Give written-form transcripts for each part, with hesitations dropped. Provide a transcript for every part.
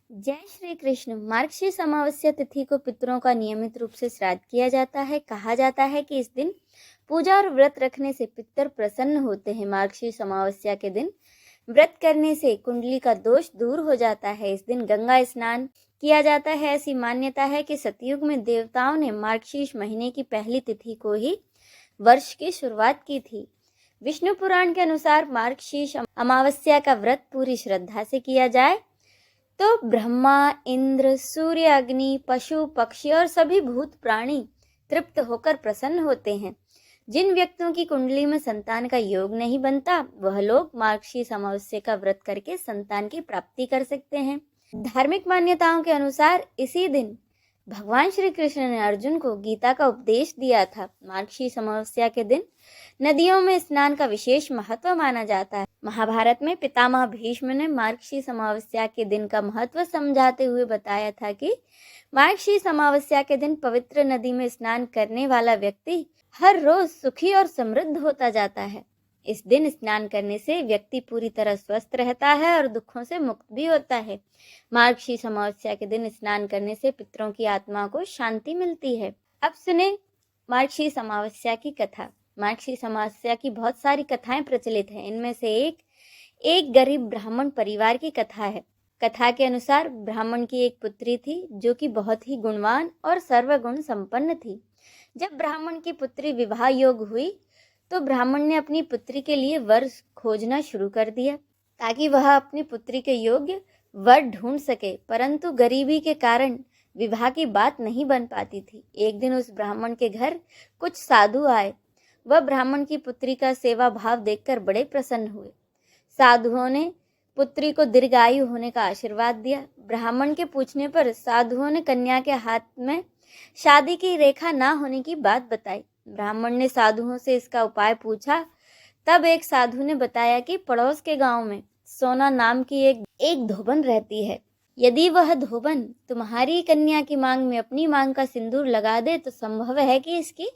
जय श्री कृष्ण। मार्गशीर्ष अमावस्या तिथि को पितरों का नियमित रूप से श्राद्ध किया जाता है। कहा जाता है कि इस दिन पूजा और व्रत रखने से पितर प्रसन्न होते हैं। मार्गशीर्ष अमावस्या के दिन व्रत करने से कुंडली का दोष दूर हो जाता है। इस दिन गंगा स्नान किया जाता है। ऐसी मान्यता है कि सतयुग में देवताओं ने मार्गशीर्ष महीने की पहली तिथि को ही वर्ष की शुरुआत की थी। विष्णु पुराण के अनुसार मार्गशीर्ष अमावस्या का व्रत पूरी श्रद्धा से किया जाए तो ब्रह्मा, इंद्र, सूर्य, अग्नि, पशु, पक्षी और सभी भूत प्राणी तृप्त होकर प्रसन्न होते हैं। जिन व्यक्तियों की कुंडली में संतान का योग नहीं बनता, वह लोग मार्गशीर्ष अमावस्या का व्रत करके संतान की प्राप्ति कर सकते हैं। धार्मिक मान्यताओं के अनुसार इसी दिन भगवान श्री कृष्ण ने अर्जुन को गीता का उपदेश दिया था। मार्गशीर्ष अमावस्या के दिन नदियों में स्नान का विशेष महत्व माना जाता है। महाभारत में पितामह भीष्म ने मार्गशीर्ष अमावस्या के दिन का महत्व समझाते हुए बताया था कि मार्गशीर्ष अमावस्या के दिन पवित्र नदी में स्नान करने वाला व्यक्ति हर रोज सुखी और समृद्ध होता जाता है। इस दिन स्नान करने से व्यक्ति पूरी तरह स्वस्थ रहता है और दुखों से मुक्त भी होता है। मार्गशीर्ष अमावस्या के दिन स्नान करने से पितरों की आत्मा को शांति मिलती है। अब सुने मार्गशीर्ष अमावस्या की कथा। मार्गशीर्ष अमावस्या की बहुत सारी कथाएं प्रचलित हैं। इनमें से एक गरीब ब्राह्मण परिवार की कथा है। कथा के अनुसार ब्राह्मण की एक पुत्री थी जो कि बहुत ही गुणवान और सर्वगुण संपन्न थी। जब ब्राह्मण की पुत्री विवाह योग्य हुई तो ब्राह्मण ने अपनी पुत्री के लिए वर खोजना शुरू कर दिया ताकि वह अपनी पुत्री के योग्य वर ढूंढ सके, परंतु गरीबी के कारण विवाह की बात नहीं बन पाती थी। एक दिन उस ब्राह्मण के घर कुछ साधु आए। वह ब्राह्मण की पुत्री का सेवा भाव देखकर बड़े प्रसन्न हुए। साधुओं ने पुत्री को दीर्घायु होने का आशीर्वाद दिया। ब्राह्मण के पूछने पर साधुओं ने कन्या के हाथ में शादी की रेखा ना होने की बात बताई। ब्राह्मण ने साधुओं से इसका उपाय पूछा। तब एक साधु ने बताया कि पड़ोस के गांव में सोना नाम की एक धोबन रहती है। यदि वह धोबन तुम्हारी कन्या की मांग में अपनी मांग का सिंदूर लगा दे तो संभव है कि इसकी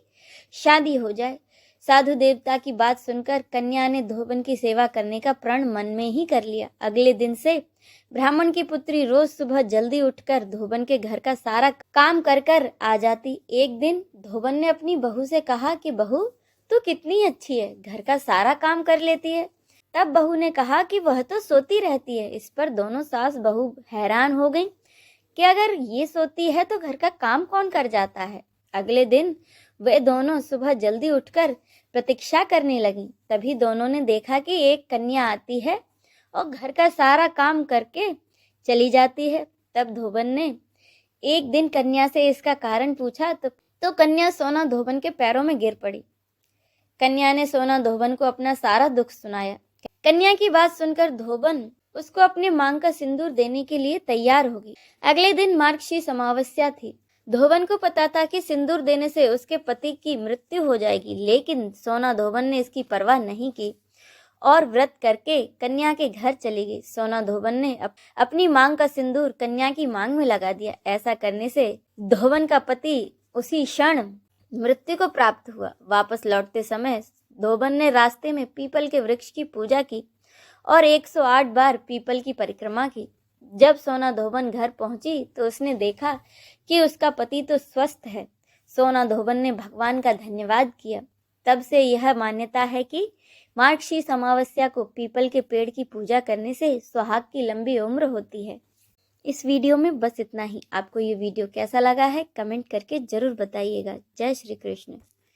शादी हो जाए। साधु देवता की बात सुनकर कन्या ने धोबन की सेवा करने का प्रण मन में ही कर लिया। अगले दिन से ब्राह्मण की पुत्री रोज सुबह जल्दी उठकर धोबन के घर का सारा काम कर आ जाती। एक दिन धोबन ने अपनी बहू से कहा कि बहू, तू कितनी अच्छी है, घर का सारा काम कर लेती है। तब बहू ने कहा कि वह तो सोती रहती है। इस पर दोनों सास बहू हैरान हो गईं कि अगर ये सोती है तो घर का काम कौन कर जाता है। अगले दिन वे दोनों सुबह जल्दी उठकर प्रतीक्षा करने लगी। तभी दोनों ने देखा कि एक कन्या आती है और घर का सारा काम करके चली जाती है। तब धोबन ने एक दिन कन्या से इसका कारण पूछा तो कन्या सोना धोबन के पैरों में गिर पड़ी। कन्या ने सोना धोबन को अपना सारा दुख सुनाया। कन्या की बात सुनकर धोबन उसको अपने मांग का सिंदूर देने के लिए तैयार हो गई। अगले दिन मार्गशीर्ष अमावस्या थी। धोबन को पता था कि सिंदूर देने से उसके पति की मृत्यु हो जाएगी, लेकिन सोना धोबन ने इसकी परवाह नहीं की और व्रत करके कन्या के घर चली गई। सोना धोबन ने अपनी मांग का सिंदूर कन्या की मांग में लगा दिया। ऐसा करने से धोबन का पति उसी क्षण मृत्यु को प्राप्त हुआ। वापस लौटते समय धोबन ने रास्ते में पीपल के वृक्ष की पूजा की और 108 बार पीपल की परिक्रमा की। जब सोना धोबन घर पहुंची तो उसने देखा कि उसका पति तो स्वस्थ है। सोना धोबन ने भगवान का धन्यवाद किया। तब से यह मान्यता है कि मार्गशीर्ष अमावस्या को पीपल के पेड़ की पूजा करने से सुहाग की लंबी उम्र होती है। इस वीडियो में बस इतना ही। आपको ये वीडियो कैसा लगा है कमेंट करके जरूर बताइएगा। जय श्री कृष्ण।